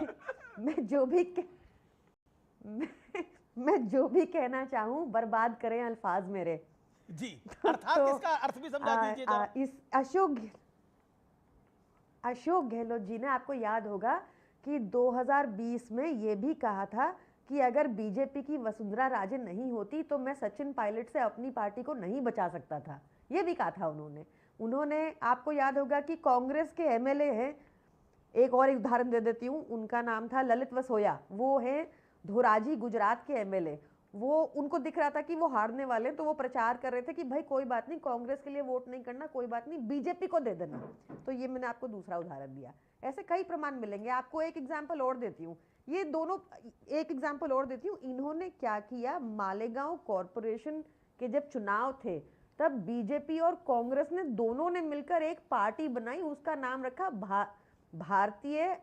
मैं जो भी कहना चाहूं बर्बाद करें अल्फाज मेरे जी। अर्थात तो, इसका अर्थ भी समझा दीजिए जरा। इस अशोक गहलोत जी ने, आपको याद होगा कि 2020 में ये भी कहा था कि अगर बीजेपी की वसुंधरा राजे नहीं होती तो मैं सचिन पायलट से अपनी पार्टी को नहीं बचा सकता था, ये भी कहा था उन्होंने। आपको याद होगा कि कांग्रेस के एमएलए हैं, एक और उदाहरण दे देती हूँ, उनका नाम था ललित वसोया, वो हैं धोराजी गुजरात के एमएलए। वो उनको दिख रहा था कि वो हारने वाले, तो वो प्रचार कर रहे थे कि भाई कोई बात नहीं, कांग्रेस के लिए वोट नहीं करना, कोई बात नहीं, बीजेपी को दे देना। तो ये मैंने आपको दूसरा उदाहरण दिया, ऐसे कई प्रमाण मिलेंगे। आपको एक एग्जाम्पल और देती हूँ, ये दोनों, एक एग्जाम्पल और देती हूँ। इन्होंने क्या किया, मालेगांव कॉरपोरेशन के जब चुनाव थे तब बीजेपी और कांग्रेस ने दोनों ने मिलकर एक पार्टी बनाई, उसका नाम रखा भारतीय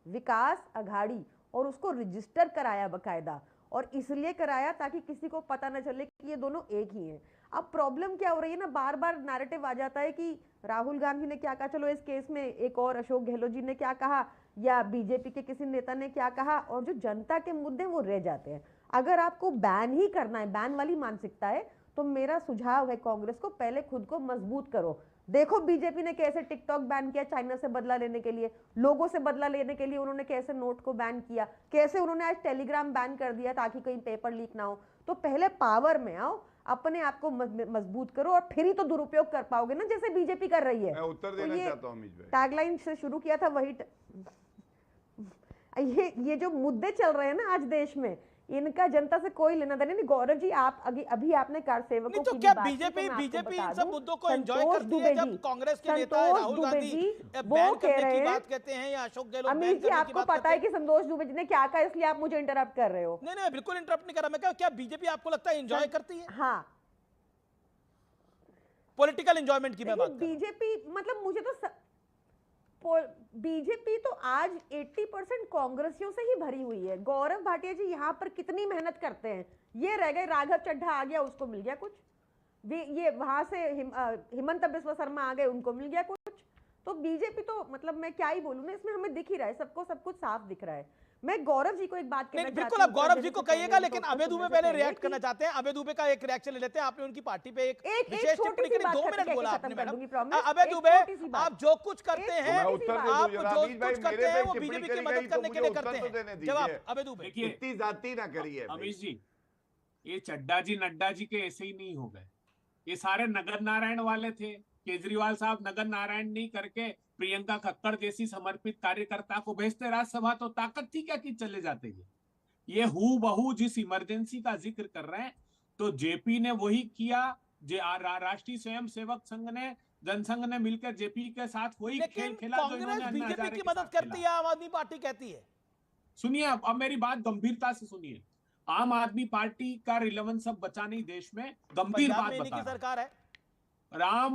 विकास अघाड़ी, और उसको रजिस्टर कराया बकायदा, और इसलिए कराया ताकि किसी को पता न चले कि ये दोनों एक ही हैं। अब प्रॉब्लम क्या हो रही है ना, बार बार नैरेटिव आ जाता है कि राहुल गांधी ने क्या कहा, चलो इस केस में एक और अशोक गहलोत जी ने क्या कहा, या बीजेपी के किसी नेता ने क्या कहा, और जो जनता के मुद्दे वो रह जाते हैं। अगर आपको बैन ही करना है, बैन वाली मानसिकता है, तो मेरा सुझाव है कांग्रेस को, पहले खुद को मजबूत करो। देखो बीजेपी ने कैसे टिकटॉक बैन किया चाइना से बदला लेने के लिए, लोगों से बदला लेने के लिए उन्होंने कैसे नोट को बैन किया, कैसे उन्होंने आज टेलीग्राम बैन कर दिया ताकि कहीं पेपर लीक ना हो। तो पहले पावर में आओ, अपने आप को मजबूत करो, और फिर ही तो दुरुपयोग कर पाओगे ना, जैसे बीजेपी कर रही है। मैं उत्तर देना चाहता हूं अमीश भाई। टैगलाइन से शुरू किया था वही ये जो मुद्दे चल रहे हैं ना आज देश में, इनका जनता से कोई लेना देना नहीं। गौरव जी, आप अभी आपने कार सेवकों तो क्या बीजेपी इन सब मुद्दों को एंजॉय करती है जब कांग्रेस के नेता राहुल गांधी बैन करने की बात कहते हैं या अशोक गहलोत बैन करने की बात करते हैं? आपको पता है कि संतोष दुबे जी ने क्या कहा, इसलिए आप मुझे इंटरप्ट कर रहे हो। नहीं, बिल्कुल इंटरप्ट नहीं कर रहा मैं। क्या बीजेपी आपको लगता है एंजॉय करती है? हाँ, पॉलिटिकल एंजॉयमेंट की मैं बात कर रहा हूं। बीजेपी मतलब मुझे तो बीजेपी तो आज 80% कांग्रेसियों से ही भरी हुई है। गौरव भाटिया जी यहाँ पर कितनी मेहनत करते हैं, ये रह गए राघव चड्ढा आ गया, उसको मिल गया कुछ, ये वहां से हिमंत बिस्वा शर्मा आ गए, उनको मिल गया कुछ। तो बीजेपी तो मतलब मैं क्या ही बोलूं ना, इसमें हमें दिख ही रहा है, सबको सब कुछ साफ दिख रहा है। मैं गौरव जी को एक बात कहना चाहती हूं। बिल्कुल, आप गौरव जी को कहिएगा, लेकिन अभय दुबे पहले रिएक्ट करना चाहते हैं। अभय दुबे का एक रिएक्शन ले लेते हैं। आपने उनकी पार्टी पे एक विशेष टिप्पणी करी, 2 मिनट बोला आपने मैडम। अभय दुबे, आप जो कुछ करते हैं, आप जो कुछ करते हैं वो बीजेपी की मदद करने के लिए करते हैं। जवाब अभय दुबे। इतनी जाती ना करिए अमीश जी, ये चड्डा जी नड्डा जी के ऐसे ही नहीं हो गए, ये सारे नगर नारायण वाले थे। केजरीवाल साहब नगर नारायण नहीं करके प्रियंका कक्कड़ जैसी समर्पित कार्यकर्ता को भेजते राज्यसभा, तो ताकत थी क्या कि चले जाते हैं। ये हू बहू जिस इमरजेंसी का जिक्र कर रहे हैं, तो जेपी ने वही किया, राष्ट्रीय स्वयंसेवक संघ ने, जनसंघ ने मिलकर जेपी के साथ वही खेल खेला जो इन्होंने बीजेपी की मदद करती है, आम आदमी पार्टी कहती है। सुनिए, अब मेरी बात गंभीरता से सुनिए। आम आदमी पार्टी का रिलेवेंस अब बचा नहीं देश में। गंभीर बात बता, सरकार है, राम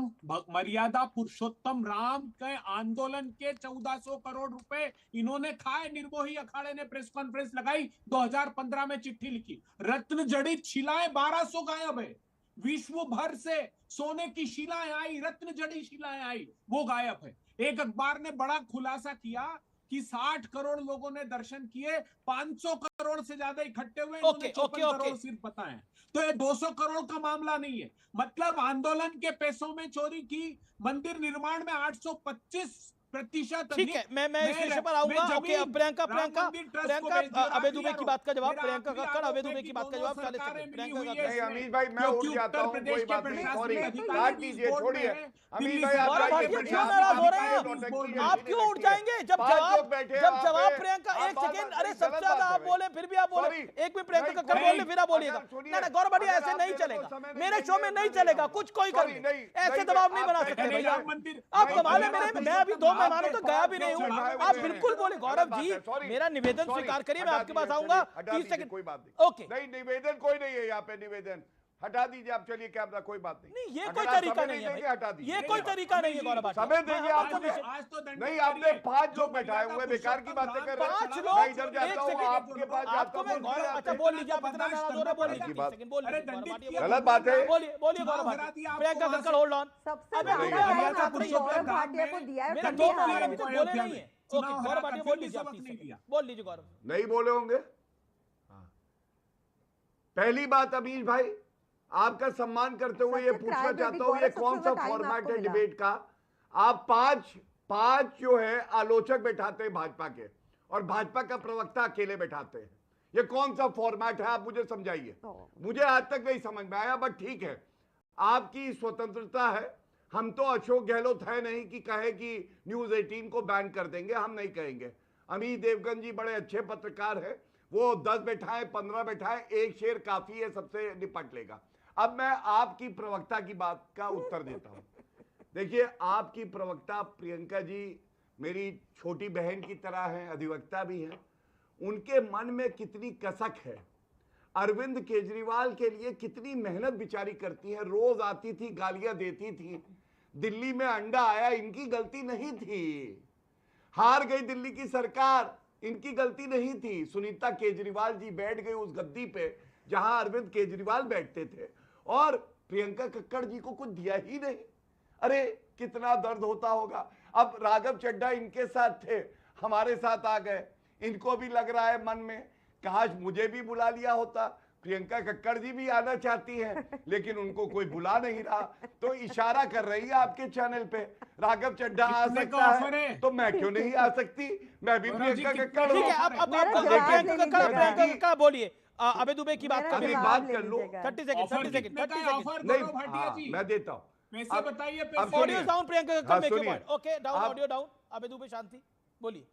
मर्यादा पुरुषोत्तम राम के आंदोलन के 1400 करोड़ रुपए इन्होंने खाए। निर्मोही अखाड़े ने प्रेस कॉन्फ्रेंस लगाई, 2015 में चिट्ठी लिखी, रत्न जड़ित शिलाएं 1200 गायब है। विश्व भर से सोने की शिलाएं आई, रत्न जड़ी शिलाएं आई, वो गायब है। एक अखबार ने बड़ा खुलासा किया कि 60 करोड़ लोगों ने दर्शन किए, 500 करोड़ से ज्यादा इकट्ठे हुए, ओके, 54 करोड़ सिर्फ बताए। तो ये 200 करोड़ का मामला नहीं है। मतलब आंदोलन के पैसों में चोरी की, मंदिर निर्माण में 825%। ठीक है, मैं इस विषय पर आऊंगा। ओके, प्रियंका अभय दुबे की बात का जवाब, प्रियंका कक्कड़ अभय दुबे की बात का जवाब 40 सेकंड। प्रियंका नहीं अमीश भाई, मैं उठ जाता हूं, कोई बात नहीं, सॉरी, काट दीजिए, छोड़िए अमीश भाई। आप क्यों नाराज हो रहे हैं? आप क्यों उठ जाएंगे जब जवाब प्रियंका, एक सेकंड, अरे सबसे ज्यादा आप बोले, फिर भी आप बोले, एक भी प्रियंका कक्कड़ बोल ले, फिर आप बोलिएगा। ना गौरव भाटिया, ऐसे नहीं चलेगा, मेरे शो में नहीं चलेगा, कुछ कोई कर ऐसे दबाव नहीं बना सकते भैया। आप कमाल है, मेरे मैं अभी 2 मेहमानों तो गया भी नहीं हूँ, आप बिल्कुल बोले। गौरव जी, मेरा निवेदन स्वीकार करिए, मैं आपके पास आऊंगा 30 सेकंड। कोई बात नहीं, ओके, नहीं निवेदन कोई नहीं है यहाँ पे, निवेदन हटा दीजिए आप, चलिए कैमरा, कोई बात नहीं। नहीं, ये कोई तरीका नहीं है, हटा दीजिए, ये कोई तरीका नहीं है गौरव भाटिया। समय देंगे आपको, नहीं आपने 5 लोग बैठाए हुए, बेकार की बातें कर रहे हैं। 5 लोग, मैं इधर जाता हूँ, आपके पास जाता हूँ। अच्छा बोल लीजिए, आप इतना नाराज हो रहे हैं, बोल लीजिए, गलत बात है, बोलिए गौरव भाटिया। Priyanka Kakkar hold on. सबसे गौरव भाटिया को दिया है, मेरा 2 मिनट अभी तक बोले नहीं है। ओके, गौरव भाटिया बोल लीजिए, आप 30 सेकंड बोल लीजिए गौरव। नहीं बोले होंगे। पहली बात अमीश भाई, आपका सम्मान करते हुए ये पूछना चाहता हूं, ये कौन सा फॉर्मेट है डिबेट का? आप पांच जो है आलोचक बैठाते हैं भाजपा के, और भाजपा का प्रवक्ता अकेले बैठाते हैं। ये कौन सा फॉर्मेट है, आप मुझे समझाइए। मुझे आज तक नहीं समझ में आया, बट ठीक है, आपकी स्वतंत्रता है। हम तो अशोक गहलोत है नहीं कि कहे कि न्यूज 18 को बैन कर देंगे, हम नहीं कहेंगे। अमित देवगन जी बड़े अच्छे पत्रकार है, वो 10 बैठाए 15 बैठाए, एक शेर काफी है, सबसे निपट लेगा। अब मैं आपकी प्रवक्ता की बात का उत्तर देता हूं। देखिए, आपकी प्रवक्ता प्रियंका जी मेरी छोटी बहन की तरह हैं, अधिवक्ता भी हैं। उनके मन में कितनी कसक है, अरविंद केजरीवाल के लिए कितनी मेहनत बेचारी करती है, रोज आती थी, गालियां देती थी। दिल्ली में अंडा आया, इनकी गलती नहीं थी। हार गई दिल्ली की सरकार, इनकी गलती नहीं थी। सुनीता केजरीवाल जी बैठ गई उस गद्दी पे जहां अरविंद केजरीवाल बैठते थे, और प्रियंका कक्कड़ जी को कुछ दिया ही नहीं। अरे कितना दर्द होता होगा। अब राघव चड्ढा इनके साथ थे, हमारे साथ आ गए, इनको भी लग रहा है मन में, काश मुझे भी बुला लिया होता। प्रियंका कक्कड़ जी भी आना चाहती हैं, लेकिन उनको कोई बुला नहीं रहा, तो इशारा कर रही है आपके चैनल पे, राघव चड्ढा आ सकता है, तो मैं क्यों नहीं आ सकती? मैं भी प्रियंका कक्कड़ हूं। प्रियंका बोलिए, अभय दुबे की बात कर लो। 30 सेकंड नहीं, मैं देता हूँ। पैसे बताइए, audio down, Priyanka Kakkar make your point. Okay, down, audio down, Abhay Dubey शांति, बोलिए।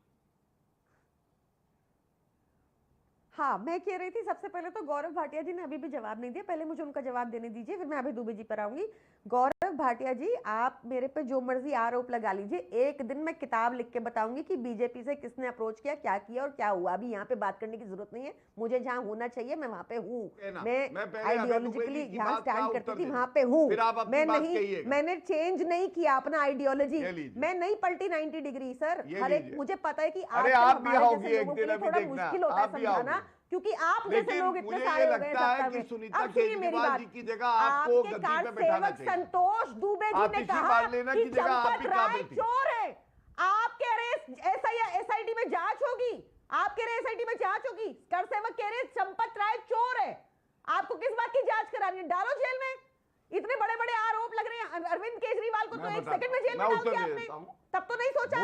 हाँ, मैं कह रही थी, सबसे पहले तो गौरव भाटिया जी ने अभी भी जवाब नहीं दिया, पहले मुझे उनका जवाब देने दीजिए, फिर मैं अभय दुबे जी पर आऊंगी। गौरव भाटिया जी, आप मेरे पे जो मर्जी आरोप लगा लीजिए, एक दिन मैं किताब लिख के बताऊंगी कि बीजेपी से किसने अप्रोच किया, क्या किया और क्या हुआ। अभी यहाँ पे बात करने की जरूरत नहीं है, मुझे जहाँ होना चाहिए मैं वहाँ पे हूँ। मैं आइडियोलॉजिकली जहाँ स्टैंड करती थी वहाँ पे हूँ। मैं नहीं, मैंने चेंज नहीं किया अपना आइडियोलॉजी, मैं नहीं पलटी 90 डिग्री सर। हर एक मुझे पता है कि थोड़ा मुश्किल होता है समझाना, क्योंकि आप जैसे लोग इतने सारे हो गए सत्ता में। अब सुनिए मेरी बात, आपके कार्ड सेवक संतोष दुबे जी ने कहा कि चंपत राय चोर है। आप कह रहे एसआईटी में जांच होगी, आप कह रहे एसआईटी में जांच होगी, कर सेवक कह रहे चंपत राय चोर है। आपको किस बात की जांच करानी है? डालो जेल में। इतने बड़े बड़े आरोप लग रहे हैं अरविंद केजरीवाल को, तो 1 सेकंड में जेल में डाल दिया आपने। तब तो नहीं सोचा,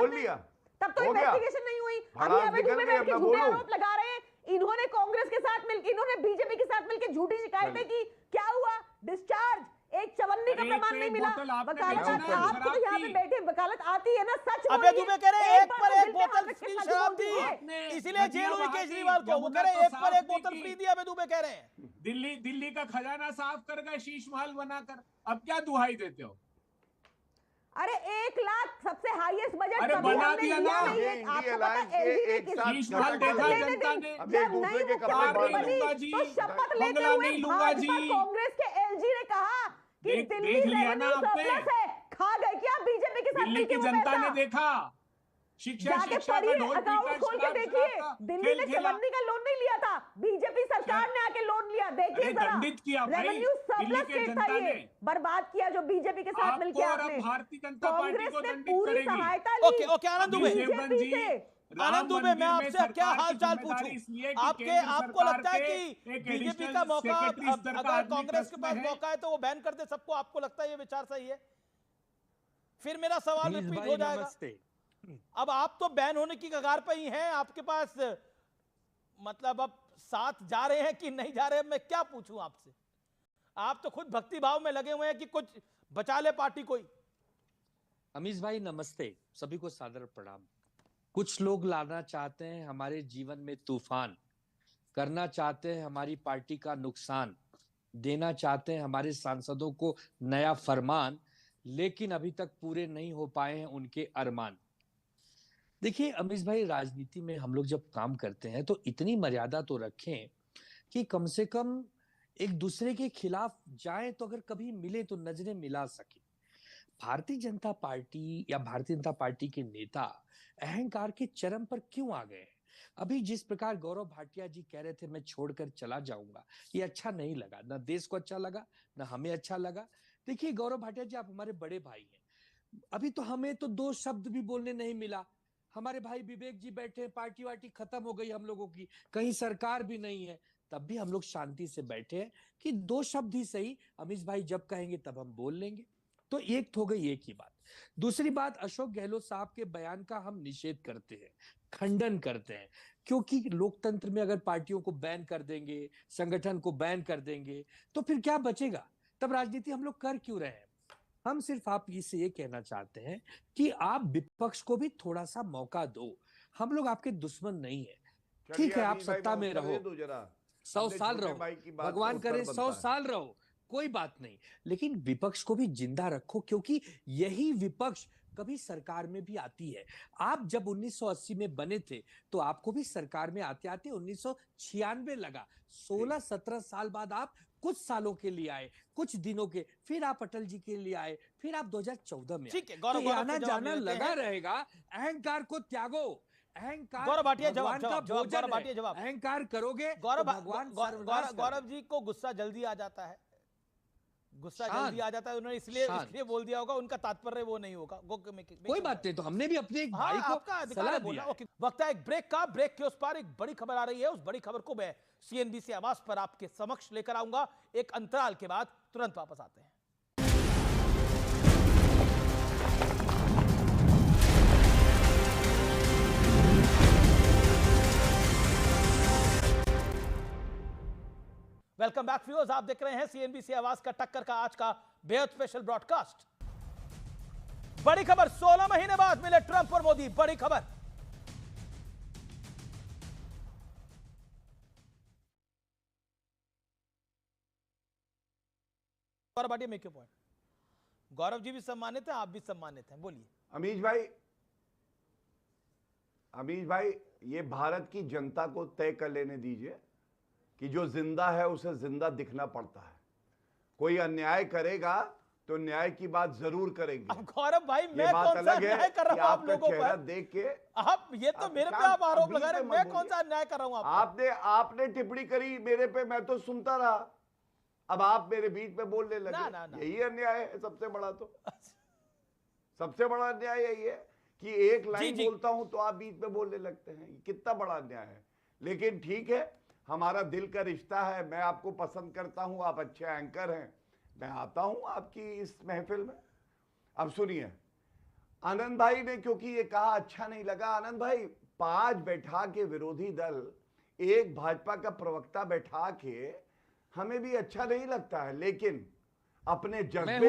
तब तो इन्वेस्टिगेशन नहीं हुई। अभी अभय दुबे बैठ के झूठे आरोप लगा रहे हैं। इन्होंने कांग्रेस के साथ मिलकर, इन्होंने बीजेपी के साथ मिलकर झूठी शिकायतें की, क्या हुआ? डिस्चार्ज, एक चवन्नी का प्रमाण नहीं मिला। वकालत आपको तो यहाँ पे बैठे वकालत आती है ना, सच अभय दुबे कह रहे हैं 1 पर 1 बोतल फ्री शराब दी, इसीलिए जेल हुई केजरीवाल को। वो कह रहे हैं 1 पर 1 बोतल फ्री दी, अभय दुबे कह रहे हैं। दिल्ली का खजाना साफ कर गए शीश महल बनाकर, अब क्या दुहाई देते हो? अरे 1 लाख सबसे हाईएस्ट बजट अरे बना दिया ना, आपको पता है एलजी ने शीश महल देखा जनता ने। तो शपथ लेते हुए कांग्रेस के एलजी ने कहा कि दिल्ली रेवेन्यू सरप्लस है। खा गए क्या बीजेपी के साथ? दिल्ली की जनता ने देखा, शिक्षा का अकाउंट खोल के देखिए, दिल्ली ने चवन्नी का लोन नहीं लिया था, बीजेपी सरकार ने आके लोन लिया। देखिए जरा, रेवेन्यू सरप्लस स्टेट था ये, बर्बाद किया जो बीजेपी के साथ मिलकर आपने। भारतीय जनता पार्टी को कांग्रेस ने पूरी सहायता ली ओके आनंद दुबे, आनंद दुबे, मैं आपसे क्या हाल चाल पूछूं? आपको लगता है कि बीजेपी का मौका, अगर कांग्रेस के पास मौका है तो वो बैन कर दे सबको? आपको लगता है ये विचार सही है? फिर मेरा सवाल रिपीट हो जाएगा। अब आप तो बैन होने की कगार पे ही हैं, आपके पास मतलब अब साथ जा रहे हैं कि नहीं जा रहे हैं, मैं क्या पूछूं आपसे? आप तो खुद भक्ति भाव में लगे हुए हैं कि कुछ बचा ले पार्टी कोई। अमीश भाई नमस्ते, सभी को सादर प्रणाम। कुछ लोग लाना चाहते हैं हमारे जीवन में तूफान, करना चाहते हैं हमारी पार्टी का नुकसान, देना चाहते हैं हमारे सांसदों को नया फरमान, लेकिन अभी तक पूरे नहीं हो पाए हैं उनके अरमान। देखिए अमीश भाई, राजनीति में हम लोग जब काम करते हैं तो इतनी मर्यादा तो रखें कि कम से कम एक दूसरे के खिलाफ जाए तो अगर कभी मिले तो नजरें मिला सके। भारतीय जनता पार्टी या भारतीय जनता पार्टी के नेता अहंकार के चरम पर क्यों आ गए? अभी जिस प्रकार गौरव भाटिया जी कह रहे थे मैं छोड़कर चला जाऊंगा, ये अच्छा नहीं लगा, ना देश को अच्छा लगा, ना हमें अच्छा लगा। देखिए गौरव भाटिया जी, आप हमारे बड़े भाई हैं, अभी तो हमें तो दो शब्द भी बोलने नहीं मिला। हमारे भाई विवेक जी बैठे, पार्टी वार्टी खत्म हो गई हम लोगों की, कहीं सरकार भी नहीं है, तब भी हम लोग शांति से बैठे हैं कि दो शब्द ही सही अमीश भाई जब कहेंगे तब हम बोल लेंगे। तो एक हो गई एक ही बात। दूसरी बात, अशोक गहलोत साहब के बयान का हम निषेध करते हैं, खंडन करते हैं, क्योंकि लोकतंत्र में अगर पार्टियों को बैन कर देंगे, संगठन को बैन कर देंगे तो फिर क्या बचेगा? तब राजनीति हम लोग कर क्यों रहे हैं? हम सिर्फ आप इससे ये कहना चाहते हैं कि आप विपक्ष को भी थोड़ा सा मौका दो। हम लोग आपके दुश्मन नहीं है, ठीक है, आप सत्ता में रहो, 100 साल रहो, भगवान करे 100 साल रहो, कोई बात नहीं, लेकिन विपक्ष को भी जिंदा रखो, क्योंकि यही विपक्ष कभी सरकार में भी आती है। आप जब 1980 में बने थे तो आपको भी सरकार में आते आते 1996 लगा। 16-17 साल बाद आप कुछ सालों के लिए आए, कुछ दिनों के, फिर आप अटल जी के लिए आए, फिर आप 2014 में ठीक है, तो आना जाना लगा रहेगा। अहंकार को त्यागो, अहंकार गौरव भाटिया जवाब अहंकार करोगे तो भगवान गौरव जी को गुस्सा जल्दी आ जाता है, गुस्सा जल्दी आ जाता है, उन्होंने इसलिए बोल दिया होगा, उनका तात्पर्य वो नहीं होगा। कोई बात नहीं, तो हमने भी अपने एक भाई को सलाह दिया। वक्त है एक ब्रेक का, ब्रेक के उस पार एक बड़ी खबर आ रही है, उस बड़ी खबर को मैं सीएनबीसी आवाज पर आपके समक्ष लेकर आऊंगा। एक अंतराल के बाद तुरंत वापस आते हैं। वेलकम बैक व्यूअर्स, आप देख रहे हैं सीएनबीसी आवाज का टक्कर का आज का बेहद स्पेशल ब्रॉडकास्ट। बड़ी खबर, 16 महीने बाद मिले ट्रंप और मोदी, बड़ी खबर। Gaurav Bhatia, make your point. Gaurav ji भी सम्मानित हैं, आप भी सम्मानित हैं, बोलिए। अमीश भाई, ये भारत की जनता को तय कर लेने दीजिए कि जो जिंदा है उसे जिंदा दिखना पड़ता है। कोई अन्याय करेगा तो न्याय की बात जरूर करेंगे। अब गौरव भाई, मैं कौन सा अन्याय कर रहा हूं आप लोगों पर? देख के आप ये तो मेरे पे आप आरोप लगा रहे हैं, मैं कौन सा अन्याय कर रहा हूं आपने टिप्पणी करी मेरे पे, मैं तो सुनता रहा, अब आप मेरे बीच में बोलने लगे। यही अन्याय है सबसे बड़ा, तो सबसे बड़ा अन्याय यही है कि एक लाइन बोलता हूं तो आप बीच में बोलने लगते हैं। कितना बड़ा अन्याय है। लेकिन ठीक है, हमारा दिल का रिश्ता है, मैं आपको पसंद करता हूं, आप अच्छे एंकर हैं, मैं आता हूं आपकी इस महफिल में। अब सुनिए, आनंद भाई ने क्योंकि ये कहा अच्छा नहीं लगा। आनंद भाई, 5 बैठा के विरोधी दल, एक भाजपा का प्रवक्ता बैठा के, हमें भी अच्छा नहीं लगता है, लेकिन अपने जज्बे पे,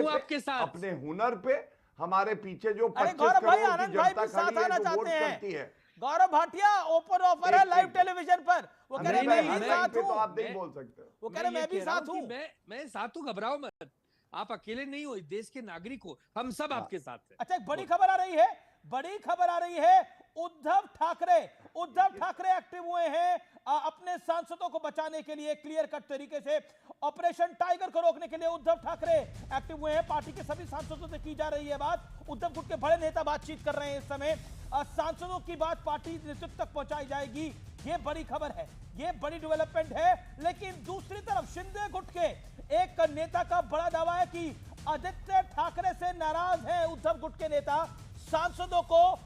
अपने हुनर पे, हमारे पीछे जो 25 करोड़ की जनता खड़ी है जो वोट करती है। गौरव भाटिया, ओपन ऑफर है लाइव टेलीविजन पर, वो कह रहे मैं भी साथ हूं। तो आप नहीं बोल सकते, वो कह रहे मैं भी साथ हूं। मैं साथ हूं, घबराओ मत, आप अकेले नहीं हो, देश के नागरिक हो, हम सब आपके साथ हैं। अच्छा, एक बड़ी खबर आ रही है, बड़ी खबर आ रही है। उद्धव ठाकरे एक्टिव हुए हैं अपने सांसदों को बचाने के लिए, क्लियर कट तरीके से ऑपरेशन टाइगर को रोकने के लिए उद्धव ठाकरे एक्टिव हुए हैं। पार्टी के सभी सांसदों से की जा रही है बात। उद्धव गुट के बड़े नेता बातचीत कर रहे हैं इस समय। सांसदों की बात पार्टी नेतृत्व तक पहुंचाई जाएगी, ये बड़ी खबर है, ये बड़ी डेवलपमेंट है। लेकिन दूसरी तरफ शिंदे गुट के एक नेता का बड़ा दावा है कि आदित्य ठाकरे से नाराज है उद्धव गुट के नेता। सांसदों को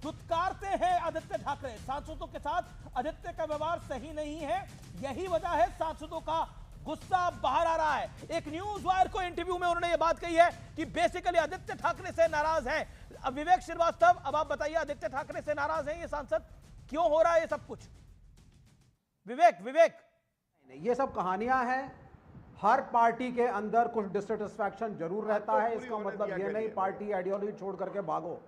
दुत्कारते हैं आदित्य ठाकरे। सांसदों के साथ आदित्य का व्यवहार सही नहीं है, यही वजह है सांसदों का गुस्सा बाहर आ रहा है। एक न्यूज वायर को इंटरव्यू में उन्होंने ये बात कही है कि बेसिकली आदित्य ठाकरे से नाराज हैं। अब विवेक श्रीवास्तव, अब आप बताइए, आदित्य ठाकरे से नाराज हैं ये सांसद, क्यों हो रहा है ये सब कुछ? विवेक ये सब कहानियां हैं। हर पार्टी के अंदर कुछ डिससेटिस्फैक्शन जरूर रहता है, इसका मतलब ये नहीं पार्टी आइडियोलॉजी छोड़ करके भागो।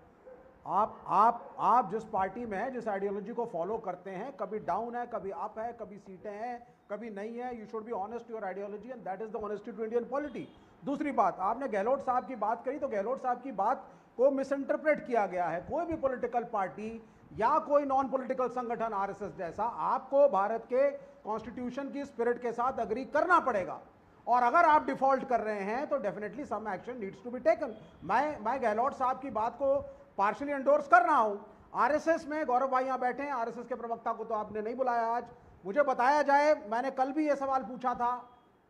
आप जिस पार्टी में है, जिस आइडियोलॉजी को फॉलो करते हैं, कभी डाउन है, कभी अप है, कभी सीटें हैं, कभी नहीं है। You should be honest to your ideology and that is the honesty to Indian polity. दूसरी बात, आपने गहलोत साहब की बात करी, तो गहलोत साहब की बात को मिस इंटरप्रेट किया गया है। कोई भी पॉलिटिकल पार्टी या कोई नॉन पॉलिटिकल संगठन आरएसएस जैसा, आपको भारत के कॉन्स्टिट्यूशन की स्पिरिट के साथ अग्री करना पड़ेगा, और अगर आप डिफॉल्ट कर रहे हैं तो definitely some action needs to be taken. मैं गहलोत साहब की बात को पार्शली एंडोर्स कर रहा हूं। आरएसएस में गौरव भाई यहां बैठे हैं, आरएसएस के प्रवक्ता को तो आपने नहीं बुलाया आज। मुझे बताया जाए, मैंने कल भी यह सवाल पूछा था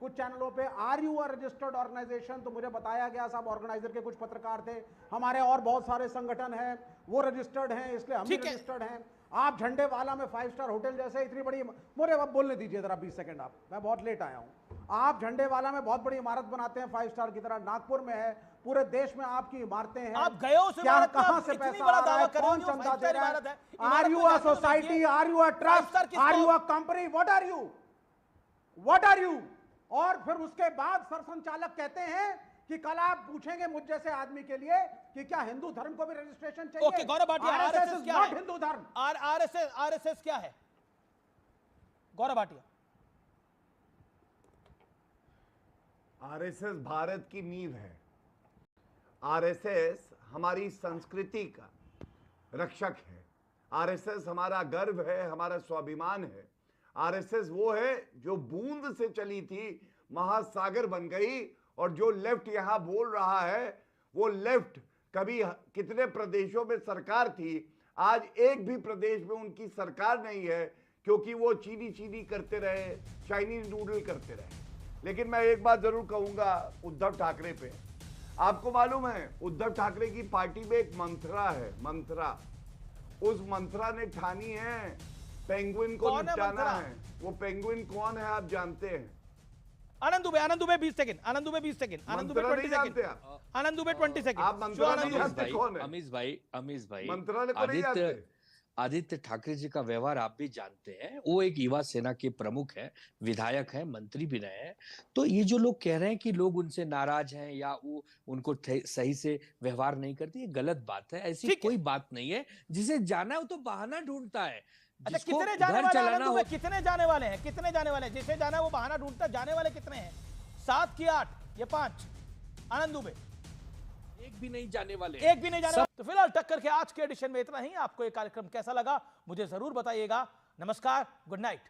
कुछ चैनलों पे, are you a registered organisation? तो मुझे बताया गया साहब ऑर्गेनाइजर के कुछ पत्रकार थे, हमारे और बहुत सारे संगठन हैं वो रजिस्टर्ड हैं, इसलिए हम भी रजिस्टर्ड हैं। आप झंडे वाला में 5 स्टार होटल जैसे इतनी बड़ी, मुझे अब बोलने दीजिए जरा 20 सेकंड, आप, मैं बहुत लेट आया हूं। आप झंडे वाला में बहुत बड़ी इमारत बनाते हैं 5 स्टार की तरह, नागपुर में है, पूरे देश में आपकी इमारतें हैं। आप गए उस क्या, इमारत में, कहां आप से इतनी पैसा बड़ा आ रहा है, दावा कौन कर रहे हो, चंदा 5 दे स्टार रहा इमारत है। है? Are you a society, are you a trust, are you a company, what are you, what are you? और फिर उसके बाद सरसंचालक कहते हैं कि कल आप पूछेंगे मुझ जैसे आदमी के लिए कि क्या हिंदू धर्म को भी रजिस्ट्रेशन चाहिए। ओके, गौरव भाटिया, आरएसएस क्या है? हिंदू धर्म, आरएसएस क्या है गौरव भाटिया? आरएसएस भारत की नींव है। आरएसएस हमारी संस्कृति का रक्षक है। आरएसएस हमारा गर्व है, हमारा स्वाभिमान है। आरएसएस वो है जो बूंद से चली थी, महासागर बन गई, और जो लेफ्ट यहां बोल रहा है वो लेफ्ट कभी कितने प्रदेशों में सरकार थी, आज एक भी प्रदेश में उनकी सरकार नहीं है, क्योंकि वो चीनी करते रहे, चाइनीज नूडल करते रहे। लेकिन मैं एक बात जरूर कहूंगा उद्धव ठाकरे पे, आपको मालूम है उद्धव ठाकरे की पार्टी में एक मंत्रा है, मंत्रा, उस मंत्रा ने ठानी है पेंगुइन को निपटाना है। वो पेंगुइन कौन है आप जानते हैं? आनंद दुबे 20 सेकंड, आनंद दुबे 20 सेकंड, आनंद दुबे 20 सेकंड, आनंद दुबे 20 सेकंड। आप मंत्रा नहीं जानते कौन है? अमीश भाई, मंत्रा को नहीं जानते? आदित्य ठाकरे जी का व्यवहार आप भी जानते हैं, वो एक युवा सेना के प्रमुख हैं, विधायक हैं, मंत्री भी रहे हैं। तो ये जो लोग कह रहे हैं कि लोग उनसे नाराज हैं या वो उनको सही से व्यवहार नहीं करते, ये गलत बात है। ऐसी कोई बात नहीं है। जिसे जाना है वो तो बहाना ढूंढता है। अच्छा, कितने जाने वाले हैं? कितने जाने वाले हैं? कितने जाने वाले हैं? जिसे जाना है वो बहाना ढूंढता है। जाने वाले कितने हैं? 7 की 8 या 5? आनंद दुबे एक भी नहीं जाने वाले, एक भी नहीं जाने वाले। तो फिलहाल टक्कर के आज के एडिशन में इतना ही। आपको ये कार्यक्रम कैसा लगा मुझे जरूर बताइएगा। नमस्कार, गुड नाइट।